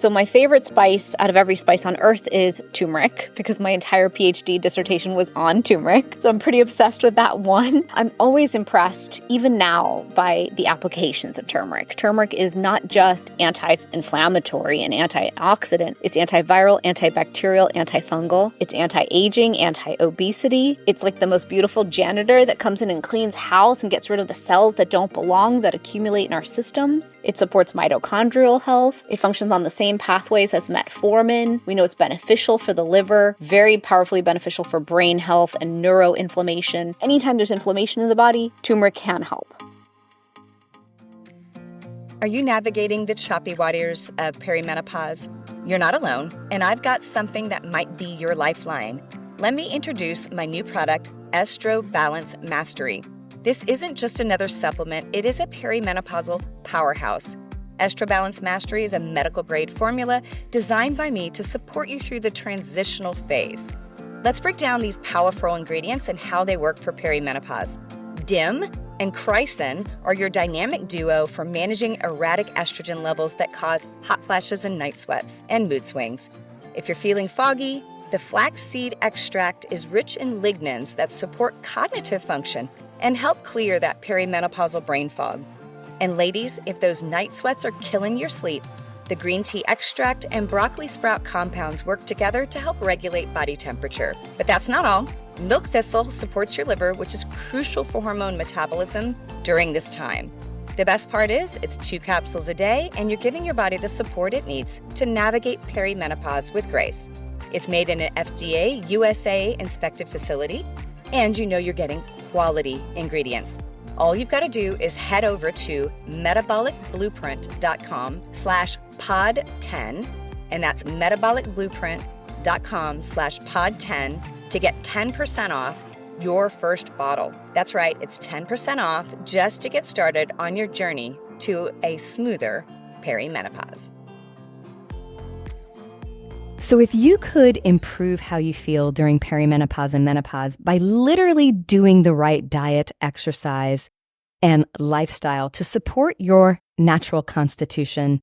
So my favorite spice out of every spice on earth is turmeric, because my entire PhD dissertation was on turmeric. So I'm pretty obsessed with that one. I'm always impressed, even now, by the applications of turmeric. Turmeric is not just anti-inflammatory and antioxidant. It's antiviral, antibacterial, antifungal. It's anti-aging, anti-obesity. It's like the most beautiful janitor that comes in and cleans house and gets rid of the cells that don't belong, that accumulate in our systems. It supports mitochondrial health. It functions on the same pathways as metformin. We know it's beneficial for the liver, very powerfully beneficial for brain health and neuroinflammation. Anytime there's inflammation in the body, turmeric can help. Are you navigating the choppy waters of perimenopause? You're not alone, and I've got something that might be your lifeline. Let me introduce my new product, Estro Balance Mastery. This isn't just another supplement, it is a perimenopausal powerhouse. Estro Balance Mastery is a medical-grade formula designed by me to support you through the transitional phase. Let's break down these powerful ingredients and how they work for perimenopause. DIM and chrysin are your dynamic duo for managing erratic estrogen levels that cause hot flashes and night sweats and mood swings. If you're feeling foggy, the flaxseed extract is rich in lignans that support cognitive function and help clear that perimenopausal brain fog. And ladies, if those night sweats are killing your sleep, the green tea extract and broccoli sprout compounds work together to help regulate body temperature. But that's not all. Milk thistle supports your liver, which is crucial for hormone metabolism during this time. The best part is it's 2 capsules a day, and you're giving your body the support it needs to navigate perimenopause with grace. It's made in an FDA, USA inspected facility, and you know you're getting quality ingredients. All you've got to do is head over to metabolicblueprint.com/pod10, and that's metabolicblueprint.com/pod10 to get 10% off your first bottle. That's right, it's 10% off just to get started on your journey to a smoother perimenopause. So if you could improve how you feel during perimenopause and menopause by literally doing the right diet, exercise, and lifestyle to support your natural constitution,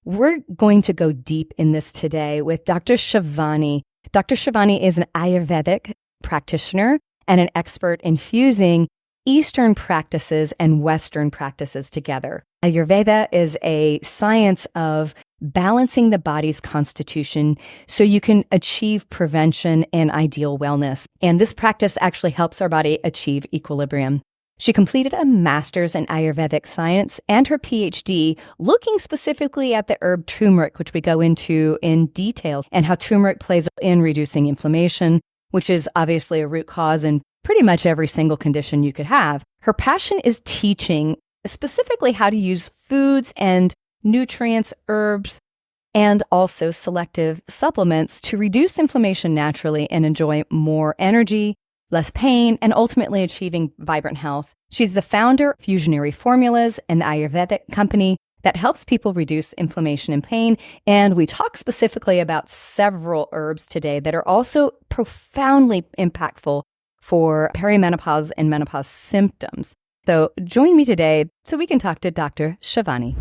we're going to go deep in this today with Dr. Shivani. Dr. Shivani is an Ayurvedic practitioner and an expert in fusing Eastern practices and Western practices together. Ayurveda is a science of balancing the body's constitution so you can achieve prevention and ideal wellness. And this practice actually helps our body achieve equilibrium. She completed a master's in Ayurvedic Science and her Ph.D. looking specifically at the herb turmeric, which we go into in detail, and how turmeric plays in reducing inflammation, which is obviously a root cause in pretty much every single condition you could have. Her passion is teaching specifically how to use foods and nutrients, herbs, and also selective supplements to reduce inflammation naturally and enjoy more energy, less pain, and ultimately achieving vibrant health. She's the founder of Fusionary Formulas, an Ayurvedic company that helps people reduce inflammation and pain. And we talk specifically about several herbs today that are also profoundly impactful for perimenopause and menopause symptoms. So join me today so we can talk to Dr. Shivani.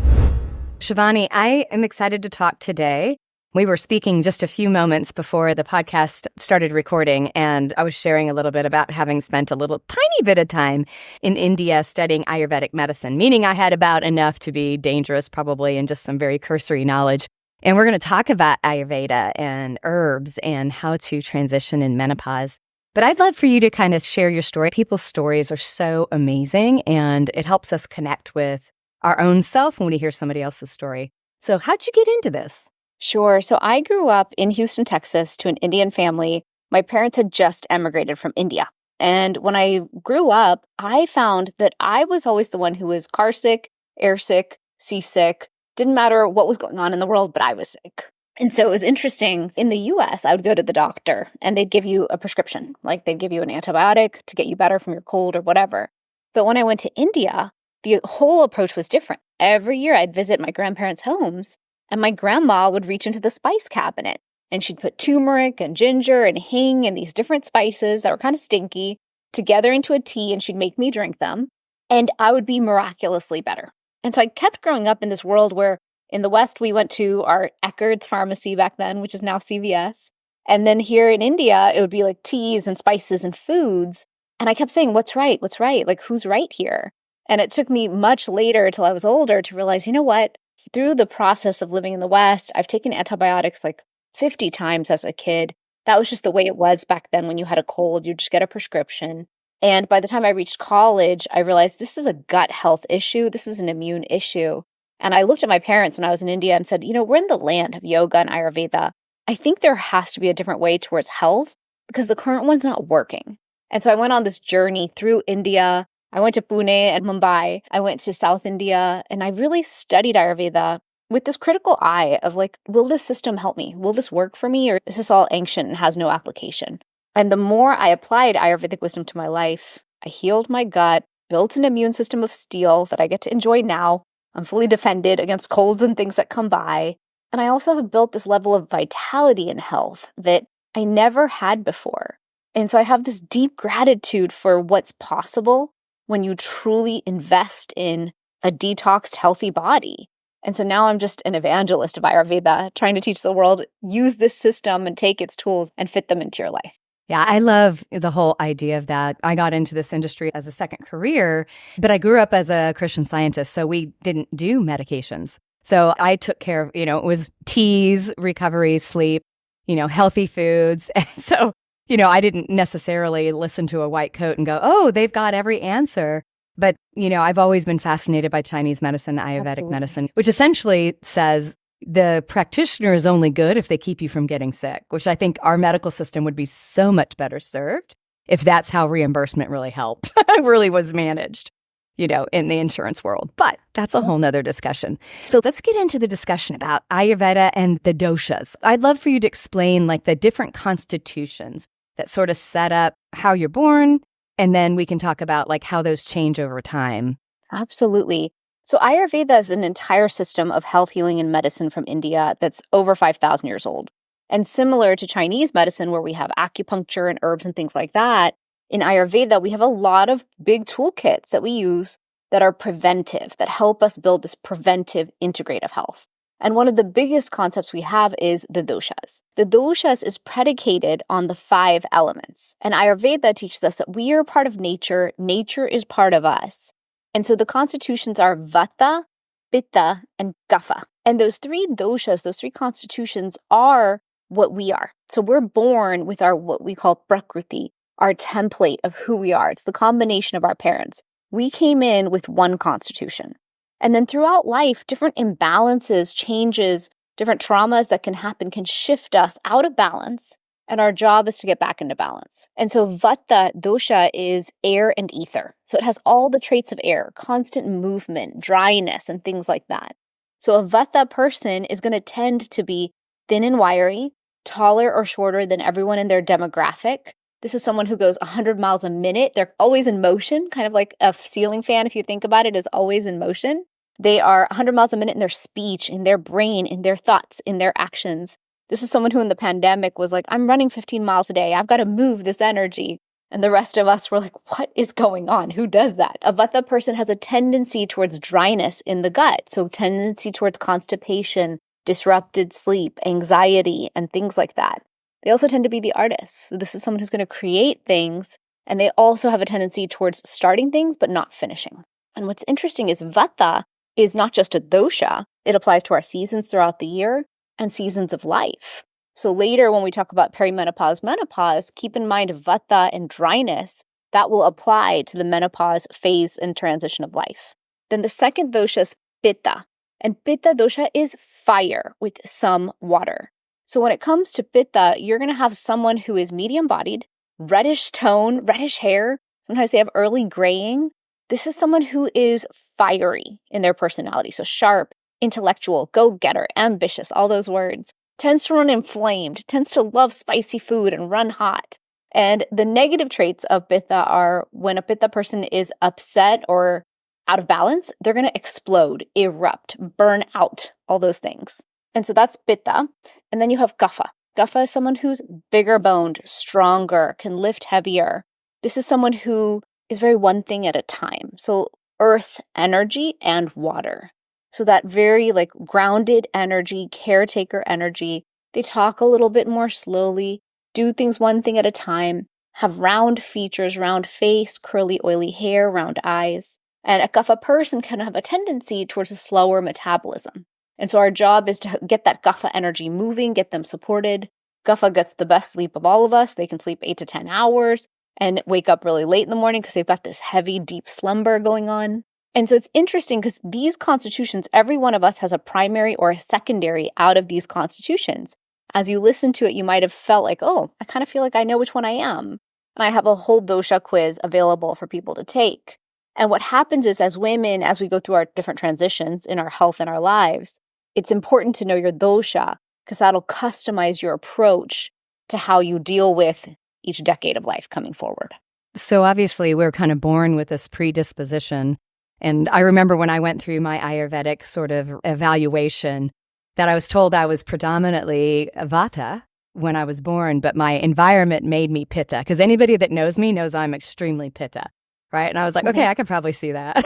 Shivani, I am excited to talk today. We were speaking just a few moments before the podcast started recording, and I was sharing a little bit about having spent a little tiny bit of time in India studying Ayurvedic medicine, meaning I had about enough to be dangerous probably and just some very cursory knowledge. And we're going to talk about Ayurveda and herbs and how to transition in menopause. But I'd love for you to kind of share your story. People's stories are so amazing, and it helps us connect with our own self when we hear somebody else's story. So how'd you get into this? Sure. So I grew up in Houston, Texas, to an Indian family. My parents had just emigrated from India. And when I grew up, I found that I was always the one who was car sick, air sick, seasick. Didn't matter what was going on in the world, but I was sick. And so it was interesting. In the US, I would go to the doctor and they'd give you a prescription, like they'd give you an antibiotic to get you better from your cold or whatever. But when I went to India, the whole approach was different. Every year I'd visit my grandparents' homes, and my grandma would reach into the spice cabinet, and she'd put turmeric and ginger and hing and these different spices that were kind of stinky together into a tea, and she'd make me drink them, and I would be miraculously better. And so I kept growing up in this world where In the West, we went to our Eckerd's pharmacy back then, which is now CVS. And then here in India, it would be like teas and spices and foods. And I kept saying, what's right? What's right? Like, who's right here? And it took me much later till I was older to realize, you know what? Through the process of living in the West, I've taken antibiotics like 50 times as a kid. That was just the way it was back then. When you had a cold, you'd just get a prescription. And by the time I reached college, I realized this is a gut health issue. This is an immune issue. And I looked at my parents when I was in India and said, we're in the land of yoga and Ayurveda. I think there has to be a different way towards health because the current one's not working. And so I went on this journey through India. I went to Pune and Mumbai. I went to South India, and I really studied Ayurveda with this critical eye of like, will this system help me? Will this work for me? Or is this all ancient and has no application? And the more I applied Ayurvedic wisdom to my life, I healed my gut, built an immune system of steel that I get to enjoy now. I'm fully defended against colds and things that come by. And I also have built this level of vitality and health that I never had before. And so I have this deep gratitude for what's possible when you truly invest in a detoxed, healthy body. And so now I'm just an evangelist of Ayurveda, trying to teach the world, use this system and take its tools and fit them into your life. Yeah, I love the whole idea of that. I got into this industry as a second career, but I grew up as a Christian Scientist, so we didn't do medications. So I took care of, it was teas, recovery, sleep, healthy foods. And so, I didn't necessarily listen to a white coat and go, oh, they've got every answer. But, I've always been fascinated by Chinese medicine, Ayurvedic medicine, which essentially says the practitioner is only good if they keep you from getting sick, which I think our medical system would be so much better served if that's how reimbursement really helped, really was managed, in the insurance world. But that's a whole nother discussion. So let's get into the discussion about Ayurveda and the doshas. I'd love for you to explain like the different constitutions that sort of set up how you're born, and then we can talk about like how those change over time. Absolutely. So Ayurveda is an entire system of health, healing, and medicine from India that's over 5,000 years old. And similar to Chinese medicine, where we have acupuncture and herbs and things like that, in Ayurveda, we have a lot of big toolkits that we use that are preventive, that help us build this preventive integrative health. And one of the biggest concepts we have is the doshas. The doshas is predicated on the 5 elements. And Ayurveda teaches us that we are part of nature, nature is part of us. And so the constitutions are Vata, Pitta, and Kapha. And those 3 doshas, those 3 constitutions are what we are. So we're born with our what we call prakriti, our template of who we are. It's the combination of our parents. We came in with one constitution. And then throughout life, different imbalances, changes, different traumas that can happen can shift us out of balance. And our job is to get back into balance. And so Vata dosha is air and ether. So it has all the traits of air, constant movement, dryness, and things like that. So a Vata person is going to tend to be thin and wiry, taller or shorter than everyone in their demographic. This is someone who goes 100 miles a minute. They're always in motion, kind of like a ceiling fan, if you think about it, is always in motion. They are 100 miles a minute in their speech, in their brain, in their thoughts, in their actions. This is someone who in the pandemic was like, I'm running 15 miles a day. I've got to move this energy. And the rest of us were like, what is going on? Who does that? A Vata person has a tendency towards dryness in the gut. So tendency towards constipation, disrupted sleep, anxiety, and things like that. They also tend to be the artists. So this is someone who's going to create things. And they also have a tendency towards starting things, but not finishing. And what's interesting is Vata is not just a dosha. It applies to our seasons throughout the year and seasons of life. So later when we talk about perimenopause, menopause, keep in mind Vata and dryness, that will apply to the menopause phase and transition of life. Then the second dosha is Pitta. And Pitta dosha is fire with some water. So when it comes to Pitta, you're going to have someone who is medium-bodied, reddish tone, reddish hair. Sometimes they have early graying. This is someone who is fiery in their personality. So sharp, intellectual, go-getter, ambitious, all those words. Tends to run inflamed, tends to love spicy food and run hot. And the negative traits of Pitta are when a Pitta person is upset or out of balance, they're going to explode, erupt, burn out, all those things. And so that's Pitta. And then you have Kapha. Kapha is someone who's bigger boned, stronger, can lift heavier. This is someone who is very one thing at a time. So earth, energy, and water. So that very like grounded energy, caretaker energy. They talk a little bit more slowly, do things one thing at a time, have round features, round face, curly, oily hair, round eyes. And a Kapha person can have a tendency towards a slower metabolism. And so our job is to get that Kapha energy moving, get them supported. Kapha gets the best sleep of all of us. They can sleep 8 to 10 hours and wake up really late in the morning because they've got this heavy, deep slumber going on. And so it's interesting because these constitutions, every one of us has a primary or a secondary out of these constitutions. As you listen to it, you might have felt like, oh, I kind of feel like I know which one I am. And I have a whole dosha quiz available for people to take. And what happens is as women, as we go through our different transitions in our health and our lives, it's important to know your dosha because that'll customize your approach to how you deal with each decade of life coming forward. So obviously we're kind of born with this predisposition. And I remember when I went through my Ayurvedic sort of evaluation that I was told I was predominantly Vata when I was born, but my environment made me Pitta. Because anybody that knows me knows I'm extremely Pitta, right? And I was like, okay, I could probably see that.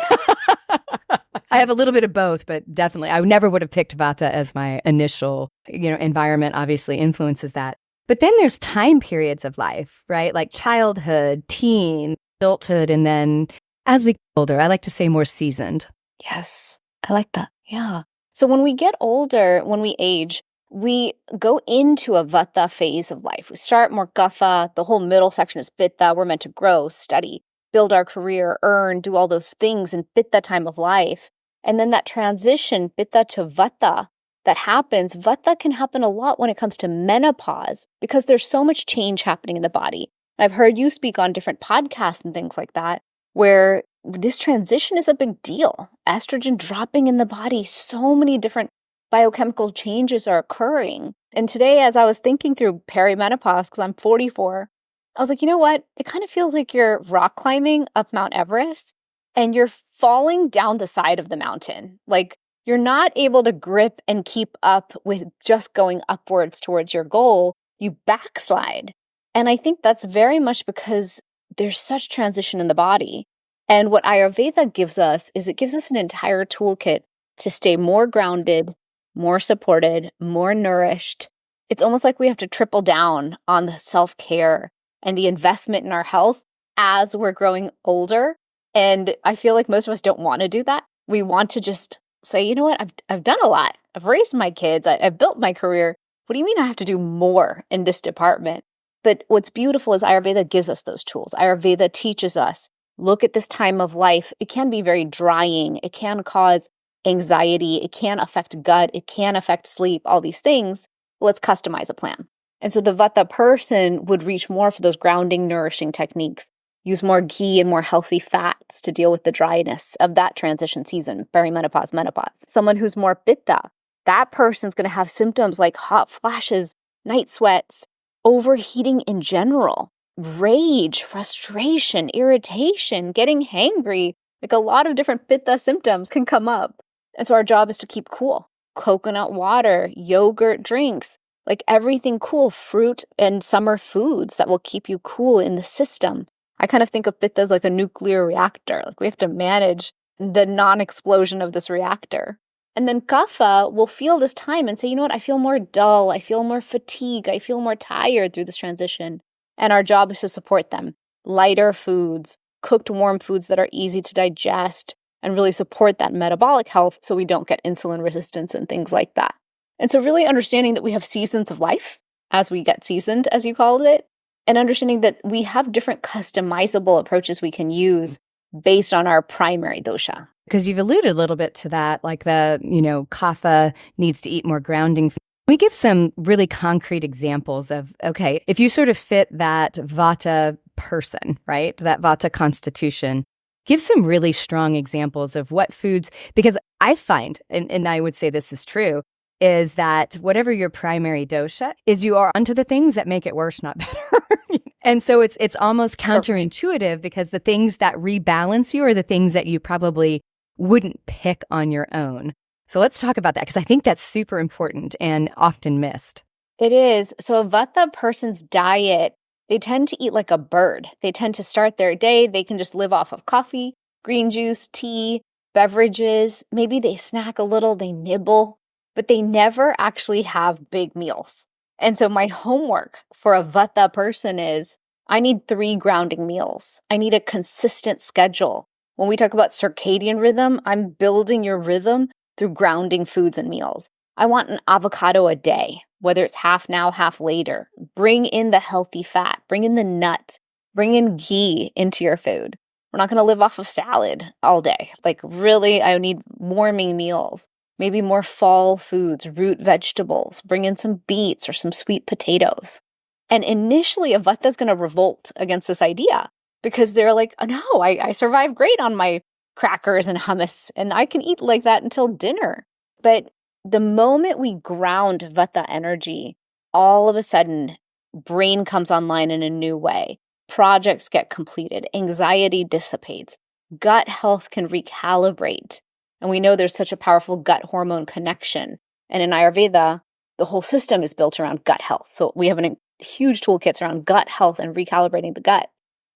I have a little bit of both, but definitely I never would have picked Vata as my initial, environment obviously influences that. But then there's time periods of life, right? Like childhood, teen, adulthood, and then as we get older, I like to say more seasoned. Yes, I like that. Yeah. So when we get older, when we age, we go into a Vata phase of life. We start more Kapha. The whole middle section is Pitta. We're meant to grow, study, build our career, earn, do all those things in Pitta time of life. And then that transition, Pitta to Vata, that happens. Vata can happen a lot when it comes to menopause because there's so much change happening in the body. I've heard you speak on different podcasts and things like that, where this transition is a big deal. Estrogen dropping in the body, so many different biochemical changes are occurring. And today, as I was thinking through perimenopause, because I'm 44, I was like, you know what? It kind of feels like you're rock climbing up Mount Everest and you're falling down the side of the mountain. Like you're not able to grip and keep up with just going upwards towards your goal. You backslide. And I think that's very much because there's such transition in the body. And what Ayurveda gives us is it gives us an entire toolkit to stay more grounded, more supported, more nourished. It's almost like we have to triple down on the self-care and the investment in our health as we're growing older. And I feel like most of us don't want to do that. We want to just say, you know what, I've done a lot. I've raised my kids. I've built my career. What do you mean I have to do more in this department? But what's beautiful is Ayurveda gives us those tools. Ayurveda teaches us, look at this time of life. It can be very drying. It can cause anxiety. It can affect gut. It can affect sleep, all these things. Let's customize a plan. And so the Vata person would reach more for those grounding, nourishing techniques, use more ghee and more healthy fats to deal with the dryness of that transition season, perimenopause, menopause. Someone who's more Pitta, that person's going to have symptoms like hot flashes, night sweats, overheating in general, rage, frustration, irritation, getting hangry. Like a lot of different Pitta symptoms can come up. And so our job is to keep cool. Coconut water, yogurt drinks, like everything cool, fruit and summer foods that will keep you cool in the system. I kind of think of Pitta as like a nuclear reactor. Like we have to manage the non-explosion of this reactor. And then Kapha will feel this time and say, you know what, I feel more dull, I feel more fatigue, I feel more tired through this transition. And our job is to support them. Lighter foods, cooked warm foods that are easy to digest, and really support that metabolic health so we don't get insulin resistance and things like that. And so really understanding that we have seasons of life as we get seasoned, as you called it, and understanding that we have different customizable approaches we can use based on our primary dosha. Because you've alluded a little bit to that, like Kapha needs to eat more grounding. We give some really concrete examples of, okay, if you sort of fit that Vata person, right, that Vata constitution, give some really strong examples of what foods, because I find, and I would say this is true, is that whatever your primary dosha is, you are onto the things that make it worse, not better. And so it's almost counterintuitive because the things that rebalance you are the things that you probably wouldn't pick on your own. So let's talk about that because I think that's super important and often missed. It is. So a Vata person's diet, they tend to eat like a bird. They tend to start their day. They can just live off of coffee, green juice, tea, beverages. Maybe they snack a little, they nibble, but they never actually have big meals. And so my homework for a Vata person is I need 3 grounding meals. I need a consistent schedule. When we talk about circadian rhythm, I'm building your rhythm through grounding foods and meals. I want an avocado a day, whether it's half now, half later. Bring in the healthy fat, bring in the nuts, bring in ghee into your food. We're not going to live off of salad all day. Like really, I need warming meals, maybe more fall foods, root vegetables, bring in some beets or some sweet potatoes. And initially, a Vata is going to revolt against this idea because they're like, oh, no, I survive great on my crackers and hummus, and I can eat like that until dinner. But the moment we ground Vata energy, all of a sudden, brain comes online in a new way. Projects get completed. Anxiety dissipates. Gut health can recalibrate. And we know there's such a powerful gut hormone connection. And in Ayurveda, the whole system is built around gut health. So we have huge toolkits around gut health and recalibrating the gut.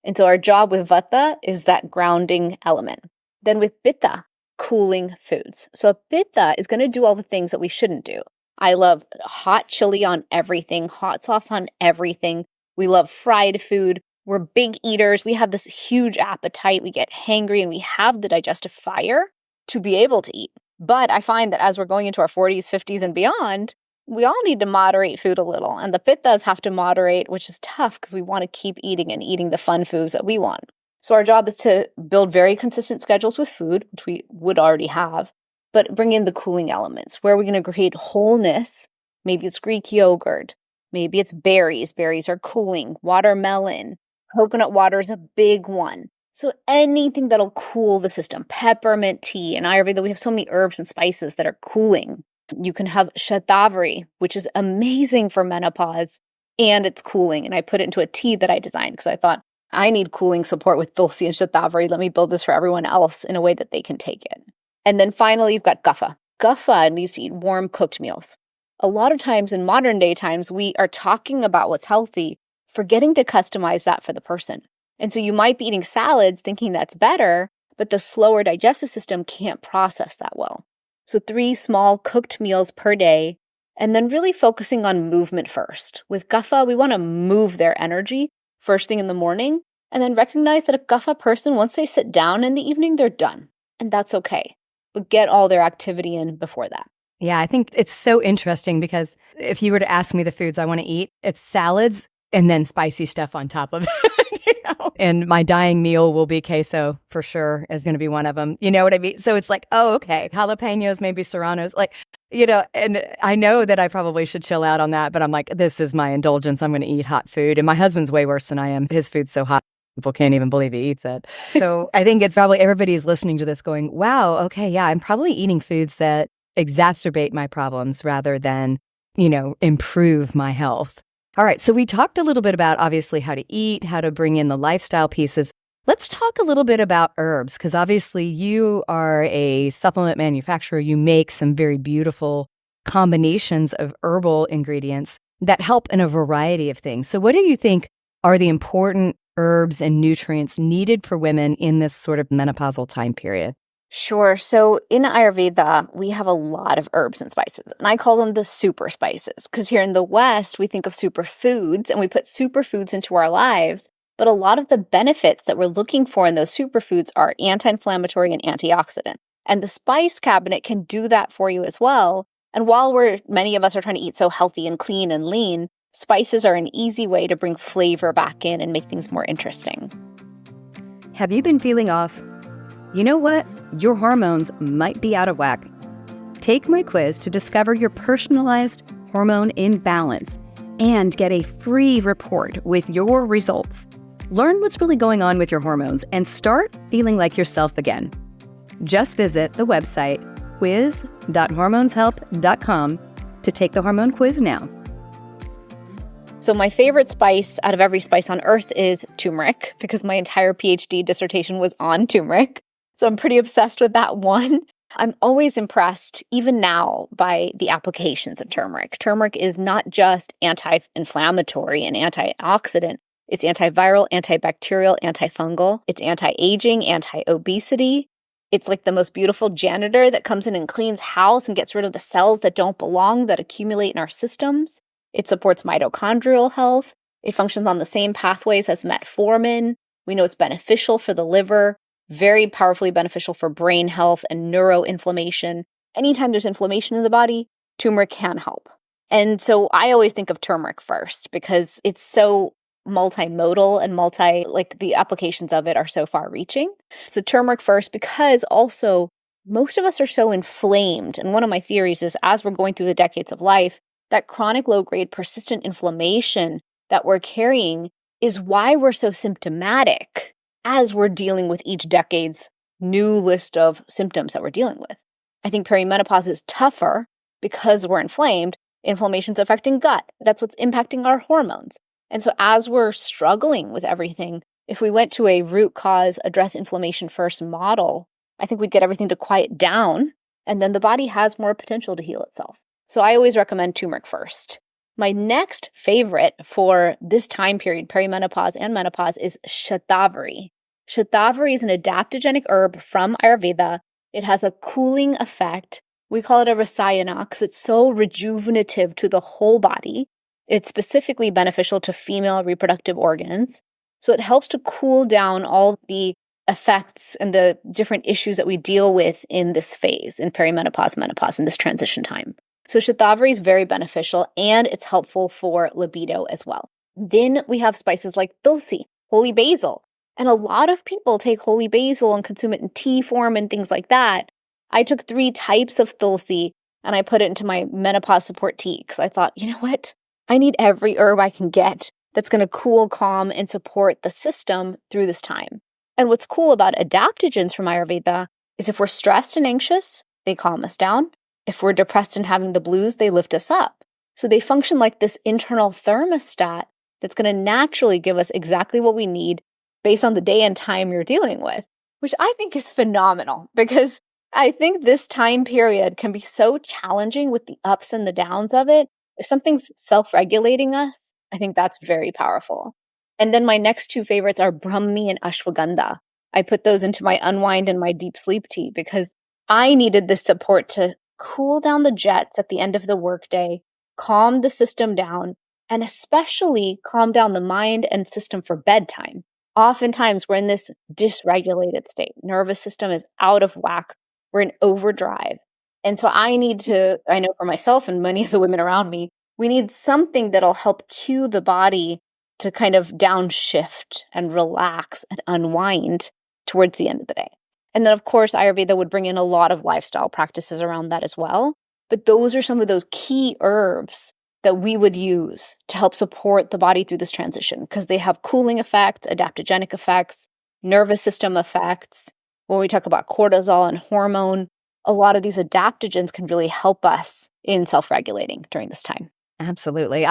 And so our job with Vata is that grounding element. Then with Pitta, cooling foods. So a Pitta is going to do all the things that we shouldn't do. I love hot chili on everything, hot sauce on everything. We love fried food. We're big eaters. We have this huge appetite. We get hangry and we have the digestive fire to be able to eat. But I find that as we're going into our 40s, 50s, and beyond, we all need to moderate food a little. And the Pittas have to moderate, which is tough because we want to keep eating and eating the fun foods that we want. So our job is to build very consistent schedules with food, which we would already have, but bring in the cooling elements. Where are we going to create wholeness? Maybe it's Greek yogurt. Maybe it's berries. Berries are cooling. Watermelon. Coconut water is a big one. So anything that'll cool the system. Peppermint tea. In Ayurveda, we have so many herbs and spices that are cooling. You can have Shatavari, which is amazing for menopause, and it's cooling. And I put it into a tea that I designed because I thought, I need cooling support with Tulsi and Shatavari. Let me build this for everyone else in a way that they can take it. And then finally, you've got Kapha. Kapha needs to eat warm cooked meals. A lot of times in modern day times, we are talking about what's healthy, forgetting to customize that for the person. And so you might be eating salads thinking that's better, but the slower digestive system can't process that well. So 3 small cooked meals per day, and then really focusing on movement first. With Kapha, we want to move their energy first thing in the morning, and then recognize that a Kapha person, once they sit down in the evening, they're done. And that's okay. But get all their activity in before that. Yeah, I think it's so interesting because if you were to ask me the foods I want to eat, it's salads and then spicy stuff on top of it. And my dying meal will be queso for sure is going to be one of them. You know what I mean? So it's like, oh, okay, jalapenos, maybe serranos, and I know that I probably should chill out on that, but I'm like, this is my indulgence. I'm going to eat hot food. And my husband's way worse than I am. His food's so hot, people can't even believe he eats it. So I think it's probably everybody's listening to this going, wow, okay, yeah, I'm probably eating foods that exacerbate my problems rather than, improve my health. All right, so we talked a little bit about obviously how to eat, how to bring in the lifestyle pieces. Let's talk a little bit about herbs, because obviously you are a supplement manufacturer. You make some very beautiful combinations of herbal ingredients that help in a variety of things. So what do you think are the important herbs and nutrients needed for women in this sort of menopausal time period? Sure. So in Ayurveda, we have a lot of herbs and spices, and I call them the super spices because here in the West, we think of superfoods and we put superfoods into our lives. But a lot of the benefits that we're looking for in those superfoods are anti-inflammatory and antioxidant. And the spice cabinet can do that for you as well. And while many of us are trying to eat so healthy and clean and lean, spices are an easy way to bring flavor back in and make things more interesting. Have you been feeling off? You know what? Your hormones might be out of whack. Take my quiz to discover your personalized hormone imbalance and get a free report with your results. Learn what's really going on with your hormones and start feeling like yourself again. Just visit the website quiz.hormoneshelp.com to take the hormone quiz now. So my favorite spice out of every spice on earth is turmeric because my entire Ph.D. dissertation was on turmeric. So I'm pretty obsessed with that one. I'm always impressed, even now, by the applications of turmeric. Turmeric is not just anti-inflammatory and antioxidant. It's antiviral, antibacterial, antifungal. It's anti-aging, anti-obesity. It's like the most beautiful janitor that comes in and cleans house and gets rid of the cells that don't belong that accumulate in our systems. It supports mitochondrial health. It functions on the same pathways as metformin. We know it's beneficial for the liver, very powerfully beneficial for brain health and neuroinflammation. Anytime there's inflammation in the body, turmeric can help. And so I always think of turmeric first because it's so multimodal and the applications of it are so far reaching. So turmeric first, because also most of us are so inflamed. And one of my theories is as we're going through the decades of life, that chronic low-grade persistent inflammation that we're carrying is why we're so symptomatic as we're dealing with each decade's new list of symptoms that we're dealing with. I think perimenopause is tougher because we're inflamed. Inflammation's affecting gut. That's what's impacting our hormones. And so as we're struggling with everything, if we went to a root cause, address inflammation first model, I think we'd get everything to quiet down, and then the body has more potential to heal itself. So I always recommend turmeric first. My next favorite for this time period, perimenopause and menopause, is Shatavari. Shatavari is an adaptogenic herb from Ayurveda. It has a cooling effect. We call it a rasayana because it's so rejuvenative to the whole body. It's specifically beneficial to female reproductive organs. So it helps to cool down all the effects and the different issues that we deal with in this phase, in perimenopause, menopause, in this transition time. So Shatavari is very beneficial and it's helpful for libido as well. Then we have spices like tulsi, holy basil. And a lot of people take holy basil and consume it in tea form and things like that. I took 3 types of tulsi and I put it into my menopause support tea because I thought, you know what? I need every herb I can get that's going to cool, calm, and support the system through this time. And what's cool about adaptogens from Ayurveda is if we're stressed and anxious, they calm us down. If we're depressed and having the blues, they lift us up. So they function like this internal thermostat that's going to naturally give us exactly what we need based on the day and time you're dealing with, which I think is phenomenal because I think this time period can be so challenging with the ups and the downs of it. If something's self-regulating us, I think that's very powerful. And then my next 2 favorites are Brahmi and Ashwagandha. I put those into my unwind and my deep sleep tea because I needed this support to cool down the jets at the end of the workday, calm the system down, and especially calm down the mind and system for bedtime. Oftentimes, we're in this dysregulated state. Nervous system is out of whack. We're in overdrive. And so I know for myself and many of the women around me, we need something that'll help cue the body to kind of downshift and relax and unwind towards the end of the day. And then, of course, Ayurveda would bring in a lot of lifestyle practices around that as well. But those are some of those key herbs that we would use to help support the body through this transition because they have cooling effects, adaptogenic effects, nervous system effects. When we talk about cortisol and hormone, a lot of these adaptogens can really help us in self-regulating during this time. Absolutely.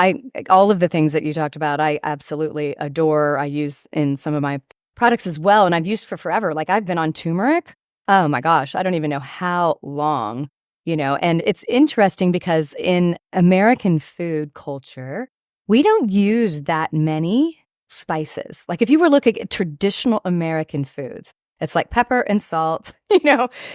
All of the things that you talked about, I absolutely adore. I use in some of my products as well, and I've used for forever. Like I've been on turmeric. Oh my gosh, I don't even know how long, and it's interesting because in American food culture, we don't use that many spices. Like if you were looking at traditional American foods, it's like pepper and salt,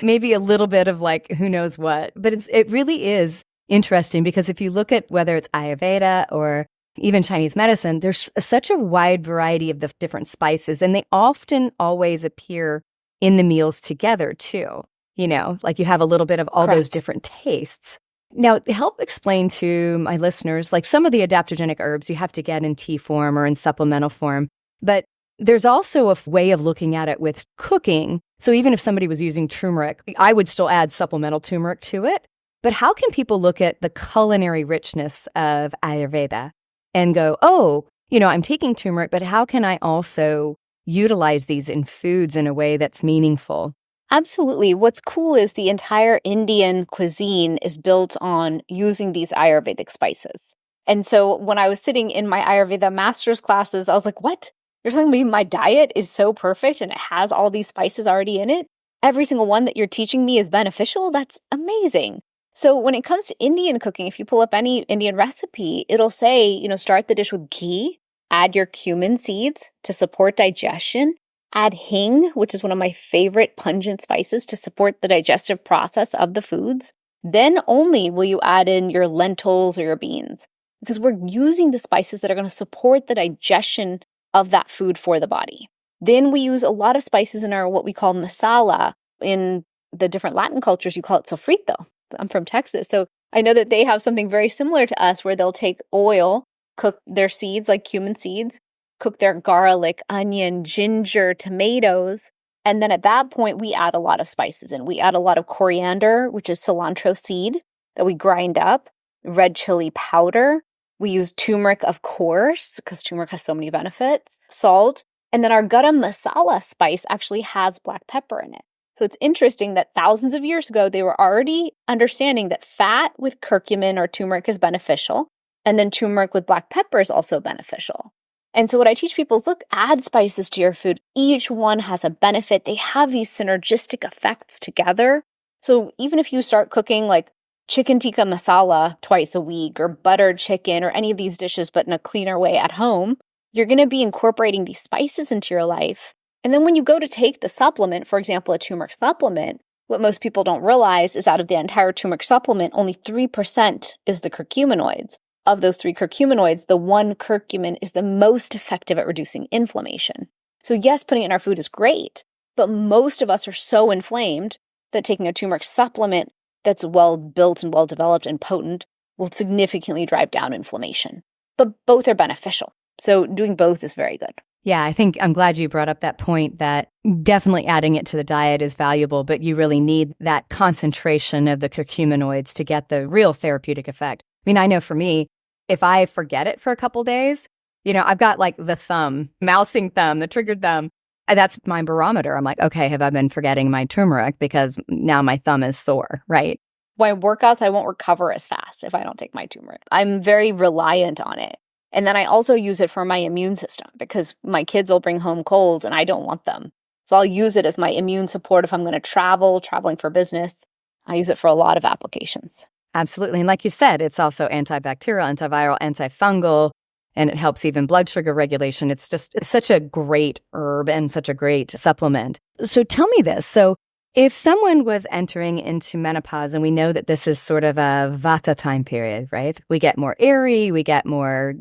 maybe a little bit of like who knows what, but it really is interesting because if you look at whether it's Ayurveda or even Chinese medicine, there's such a wide variety of the different spices, and they often always appear in the meals together too. Like you have a little bit of all those different tastes. Now, help explain to my listeners, like some of the adaptogenic herbs you have to get in tea form or in supplemental form, but there's also a way of looking at it with cooking. So even if somebody was using turmeric, I would still add supplemental turmeric to it. But how can people look at the culinary richness of Ayurveda and go, oh, I'm taking turmeric, but how can I also utilize these in foods in a way that's meaningful? Absolutely. What's cool is the entire Indian cuisine is built on using these Ayurvedic spices. And so when I was sitting in my Ayurveda master's classes, I was like, what? You're telling me my diet is so perfect and it has all these spices already in it? Every single one that you're teaching me is beneficial? That's amazing. So when it comes to Indian cooking, if you pull up any Indian recipe, it'll say, start the dish with ghee, add your cumin seeds to support digestion, Add hing, which is one of my favorite pungent spices to support the digestive process of the foods. Then only will you add in your lentils or your beans, because we're using the spices that are going to support the digestion of that food for the body. Then we use a lot of spices in our what we call masala. In the different Latin cultures, you call it sofrito. I'm from Texas, so I know that they have something very similar to us where they'll take oil, cook their seeds like cumin seeds, cook their garlic, onion, ginger, tomatoes, and then at that point, we add a lot of spices in. We add a lot of coriander, which is cilantro seed that we grind up, red chili powder. We use turmeric, of course, because turmeric has so many benefits, salt, and then our garam masala spice actually has black pepper in it. So it's interesting that thousands of years ago, they were already understanding that fat with curcumin or turmeric is beneficial, and then turmeric with black pepper is also beneficial. And so what I teach people is, look, add spices to your food. Each one has a benefit. They have these synergistic effects together. So even if you start cooking like chicken tikka masala twice a week or buttered chicken or any of these dishes, but in a cleaner way at home, you're going to be incorporating these spices into your life. And then when you go to take the supplement, for example, a turmeric supplement, what most people don't realize is out of the entire turmeric supplement, only 3% is the curcuminoids. Of those 3 curcuminoids, the one curcumin is the most effective at reducing inflammation. So yes, putting it in our food is great, but most of us are so inflamed that taking a turmeric supplement that's well built and well developed and potent will significantly drive down inflammation. But both are beneficial. So doing both is very good. Yeah, I think I'm glad you brought up that point that definitely adding it to the diet is valuable, but you really need that concentration of the curcuminoids to get the real therapeutic effect. I mean, I know for me, if I forget it for a couple days, I've got like the thumb, mousing thumb, the triggered thumb. That's my barometer. I'm like, okay, have I been forgetting my turmeric because now my thumb is sore, right? When workouts, I won't recover as fast if I don't take my turmeric. I'm very reliant on it. And then I also use it for my immune system because my kids will bring home colds and I don't want them. So I'll use it as my immune support if I'm going to traveling for business. I use it for a lot of applications. Absolutely. And like you said, it's also antibacterial, antiviral, antifungal, and it helps even blood sugar regulation. It's just such a great herb and such a great supplement. So tell me this. So if someone was entering into menopause, and we know that this is sort of a Vata time period, right? We get more airy, we get more,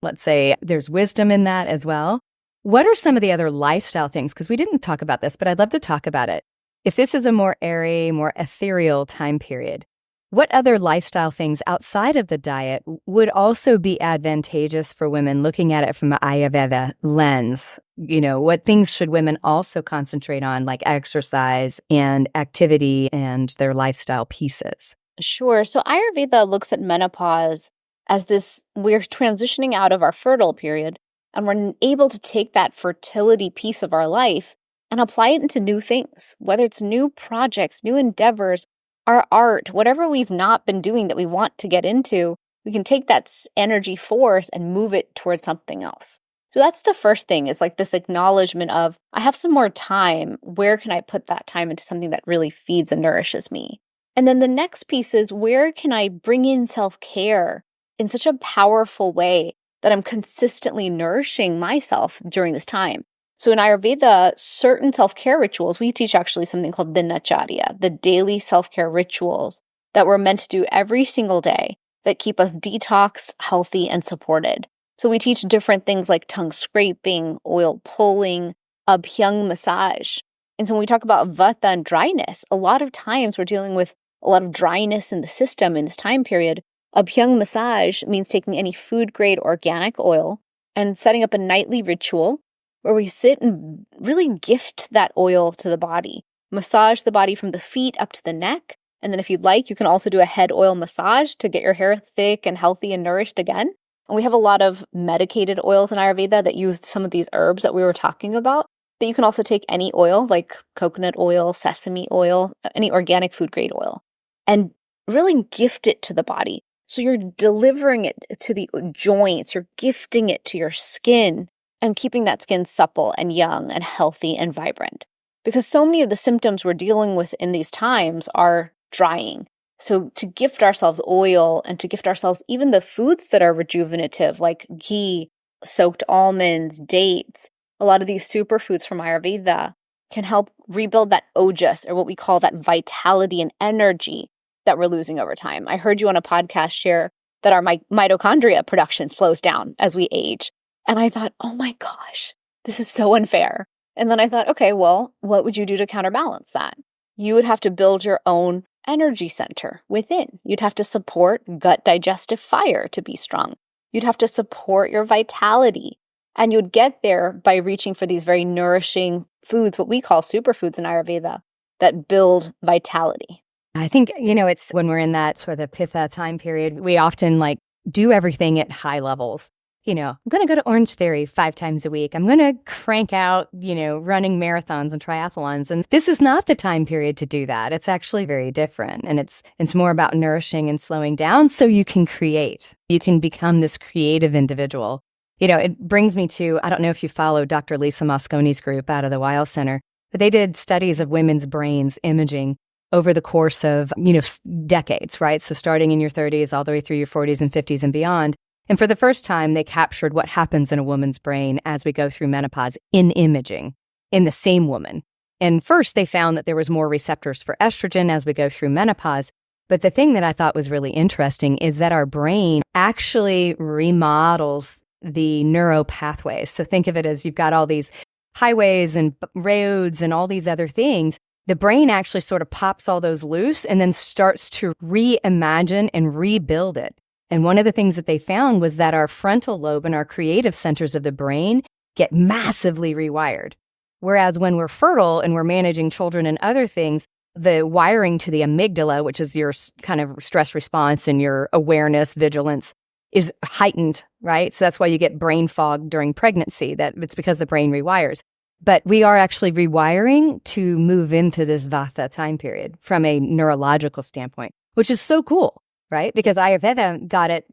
let's say there's wisdom in that as well. What are some of the other lifestyle things? Because we didn't talk about this, but I'd love to talk about it. If this is a more airy, more ethereal time period, what other lifestyle things outside of the diet would also be advantageous for women looking at it from an Ayurveda lens? What things should women also concentrate on, like exercise and activity and their lifestyle pieces? Sure. So Ayurveda looks at menopause as we're transitioning out of our fertile period, and we're able to take that fertility piece of our life and apply it into new things, whether it's new projects, new endeavors, our art, whatever we've not been doing that we want to get into, we can take that energy force and move it towards something else. So that's the first thing, is like this acknowledgement of, I have some more time. Where can I put that time into something that really feeds and nourishes me? And then the next piece is, where can I bring in self-care in such a powerful way that I'm consistently nourishing myself during this time? So in Ayurveda, certain self-care rituals, we teach actually something called dinacharya, the daily self-care rituals that we're meant to do every single day that keep us detoxed, healthy, and supported. So we teach different things like tongue scraping, oil pulling, abhyang massage. And so when we talk about vata and dryness, a lot of times we're dealing with a lot of dryness in the system in this time period. Abhyang massage means taking any food-grade organic oil and setting up a nightly ritual where we sit and really gift that oil to the body. Massage the body from the feet up to the neck. And then if you'd like, you can also do a head oil massage to get your hair thick and healthy and nourished again. And we have a lot of medicated oils in Ayurveda that use some of these herbs that we were talking about. But you can also take any oil, like coconut oil, sesame oil, any organic food grade oil, and really gift it to the body. So you're delivering it to the joints, you're gifting it to your skin, and keeping that skin supple and young and healthy and vibrant. Because so many of the symptoms we're dealing with in these times are drying. So to gift ourselves oil and to gift ourselves even the foods that are rejuvenative, like ghee, soaked almonds, dates, a lot of these superfoods from Ayurveda can help rebuild that ojas, or what we call that vitality and energy that we're losing over time. I heard you on a podcast share that our mitochondria production slows down as we age. And I thought, oh my gosh, this is so unfair. And then I thought, okay, well, what would you do to counterbalance that? You would have to build your own energy center within. You'd have to support gut digestive fire to be strong. You'd have to support your vitality. And you'd get there by reaching for these very nourishing foods, what we call superfoods in Ayurveda, that build vitality. I think, it's when we're in that sort of Pitta time period, we often do everything at high levels. I'm going to go to Orange Theory 5 times a week. I'm going to crank out, running marathons and triathlons. And this is not the time period to do that. It's actually very different. And it's more about nourishing and slowing down so you can create. You can become this creative individual. It brings me to, I don't know if you follow Dr. Lisa Mosconi's group out of the Weil Center, but they did studies of women's brains imaging over the course of, decades, right? So starting in your 30s all the way through your 40s and 50s and beyond. And for the first time, they captured what happens in a woman's brain as we go through menopause in imaging in the same woman. And first, they found that there was more receptors for estrogen as we go through menopause. But the thing that I thought was really interesting is that our brain actually remodels the neuro pathways. So think of it as you've got all these highways and roads and all these other things. The brain actually sort of pops all those loose and then starts to reimagine and rebuild it. And one of the things that they found was that our frontal lobe and our creative centers of the brain get massively rewired. Whereas when we're fertile and we're managing children and other things, the wiring to the amygdala, which is your kind of stress response and your awareness, vigilance, is heightened, right? So that's why you get brain fog during pregnancy, that it's because the brain rewires. But we are actually rewiring to move into this Vata time period from a neurological standpoint, which is so cool, right? Because Ayurveda got it,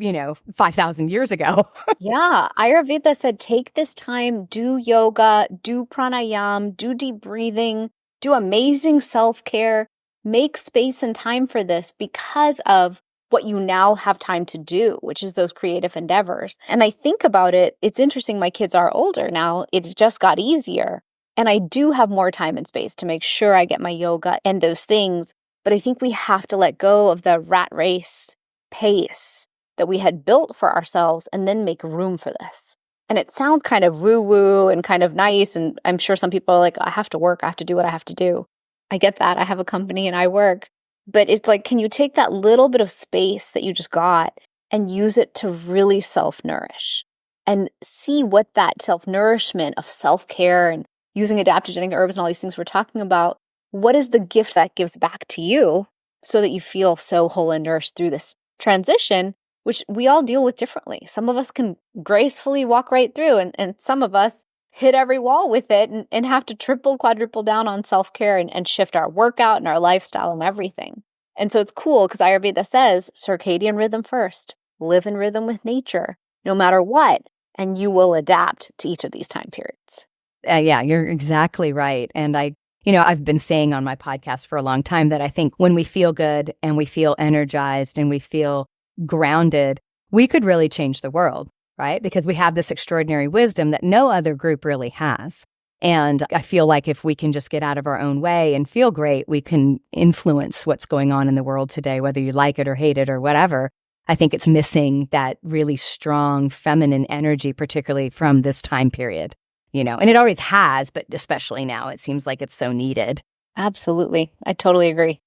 5,000 years ago. Yeah. Ayurveda said, take this time, do yoga, do pranayam, do deep breathing, do amazing self-care, make space and time for this because of what you now have time to do, which is those creative endeavors. And I think about it, it's interesting, my kids are older now. It's just got easier. And I do have more time and space to make sure I get my yoga and those things. But I think we have to let go of the rat race pace that we had built for ourselves and then make room for this. And it sounds kind of woo-woo and kind of nice. And I'm sure some people are like, I have to work, I have to do what I have to do. I get that. I have a company and I work. But it's like, can you take that little bit of space that you just got and use it to really self-nourish and see what that self-nourishment of self-care and using adaptogenic herbs and all these things we're talking about, what is the gift that gives back to you so that you feel so whole and nourished through this transition, which we all deal with differently. Some of us can gracefully walk right through, and some of us hit every wall with it and have to triple, quadruple down on self-care and shift our workout and our lifestyle and everything. And so it's cool because Ayurveda says circadian rhythm first, live in rhythm with nature, no matter what, and you will adapt to each of these time periods. Yeah, you're exactly right. And I've been saying on my podcast for a long time that I think when we feel good and we feel energized and we feel grounded, we could really change the world, right? Because we have this extraordinary wisdom that no other group really has. And I feel like if we can just get out of our own way and feel great, we can influence what's going on in the world today, whether you like it or hate it or whatever. I think it's missing that really strong feminine energy, particularly from this time period, and it always has, but especially now, it seems like it's so needed. Absolutely. I totally agree.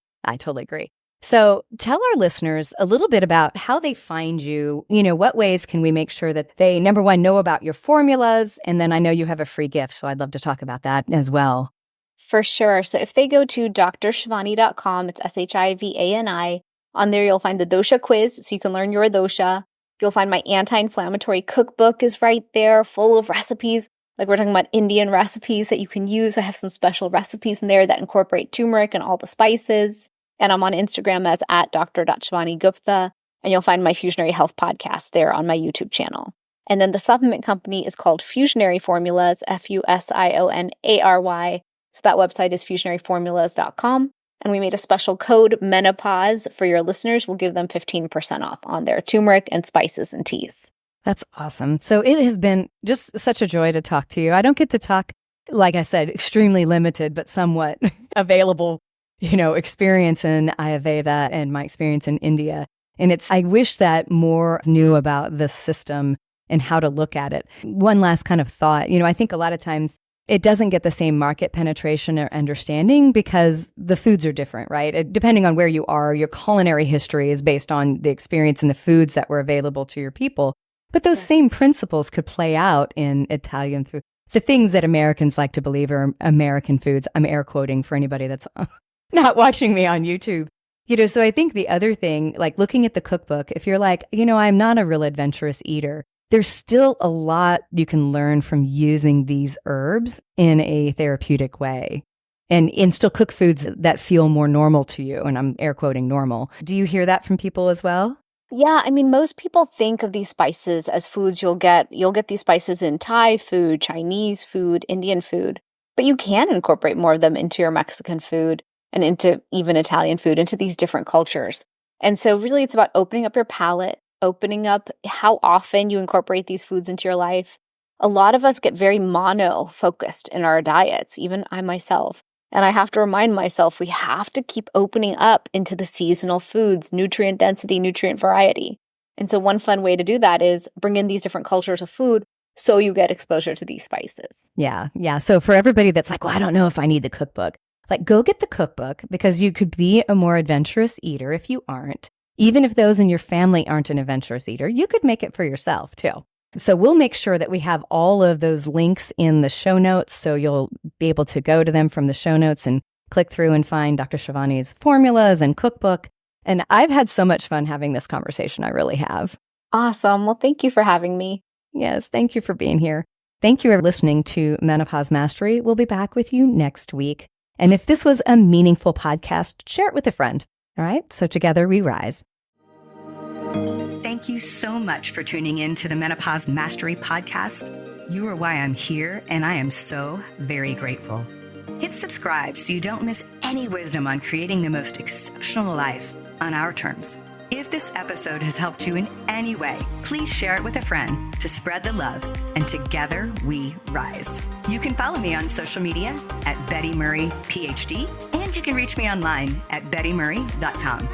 So tell our listeners a little bit about how they find you. What ways can we make sure that they, number one, know about your formulas? And then I know you have a free gift, so I'd love to talk about that as well. For sure. So if they go to drshivani.com, it's Shivani. On there, you'll find the dosha quiz, so you can learn your dosha. You'll find my anti-inflammatory cookbook is right there, full of recipes. Like we're talking about Indian recipes that you can use. I have some special recipes in there that incorporate turmeric and all the spices. And I'm on Instagram as @Dr.Shivani Gupta. And you'll find my Fusionary Health podcast there on my YouTube channel. And then the supplement company is called Fusionary Formulas, Fusionary. So that website is fusionaryformulas.com. And we made a special code, Menopause, for your listeners. We'll give them 15% off on their turmeric and spices and teas. That's awesome. So it has been just such a joy to talk to you. I don't get to talk, like I said, extremely limited, but somewhat available, experience in Ayurveda and my experience in India. And I wish that more knew about this system and how to look at it. One last kind of thought, I think a lot of times it doesn't get the same market penetration or understanding because the foods are different, right? Depending on where you are, your culinary history is based on the experience and the foods that were available to your people. But those same principles could play out in Italian food. The things that Americans like to believe are American foods. I'm air quoting for anybody that's not watching me on YouTube. So I think the other thing, like looking at the cookbook, if you're like, I'm not a real adventurous eater, there's still a lot you can learn from using these herbs in a therapeutic way and still cook foods that feel more normal to you. And I'm air quoting normal. Do you hear that from people as well? Yeah, I mean, most people think of these spices as foods you'll get these spices in Thai food, Chinese food, Indian food, but you can incorporate more of them into your Mexican food and into even Italian food, into these different cultures. And so really it's about opening up your palate, opening up how often you incorporate these foods into your life. A lot of us get very mono-focused in our diets, even I myself. And I have to remind myself we have to keep opening up into the seasonal foods, nutrient density, nutrient variety. And so one fun way to do that is bring in these different cultures of food so you get exposure to these spices. Yeah. So for everybody that's like, well, I don't know if I need the cookbook, like go get the cookbook because you could be a more adventurous eater if you aren't. Even if those in your family aren't an adventurous eater, you could make it for yourself too. So we'll make sure that we have all of those links in the show notes. So you'll be able to go to them from the show notes and click through and find Dr. Shivani's formulas and cookbook. And I've had so much fun having this conversation. I really have. Awesome. Well, thank you for having me. Yes. Thank you for being here. Thank you for listening to Menopause Mastery. We'll be back with you next week. And if this was a meaningful podcast, share it with a friend. All right. So together we rise. Thank you so much for tuning in to the Menopause Mastery podcast. You are why I'm here, and I am so very grateful. Hit subscribe so you don't miss any wisdom on creating the most exceptional life on our terms. If this episode has helped you in any way, please share it with a friend to spread the love, and together we rise. You can follow me on social media at Betty Murray, Ph.D., and you can reach me online at bettymurray.com.